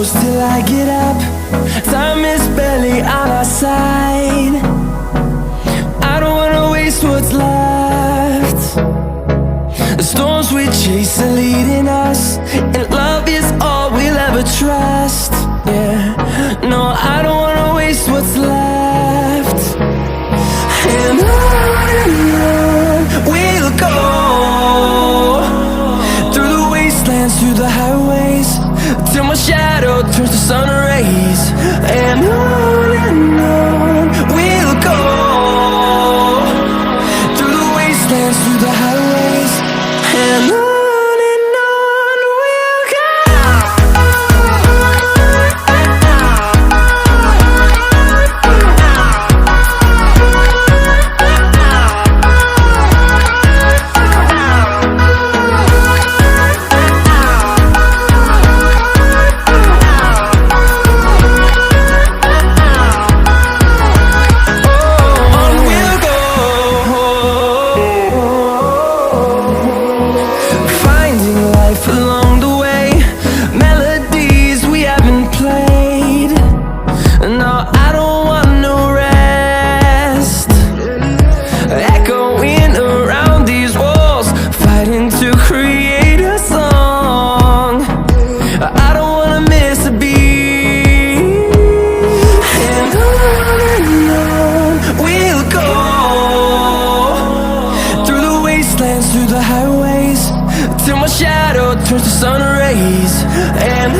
close till I get up. Time is barely on our side. I don't wanna waste what's left. The storms we chase are leading us, and love is all we'll ever trust. Yeah, no, I don't wanna waste what's left. And on we'll go, through the wastelands, through the highways, till my shadow turns to sun rays. And on we'll go, through the wastelands, through the highways, and on we'll go. Along the way, melodies we haven't played. No, I don't want no rest. Echoing around these walls, fighting to create a song. I don't wanna miss a beat. And on we'll go, through the wastelands, through the highways, till my shadow turns to sun rays. And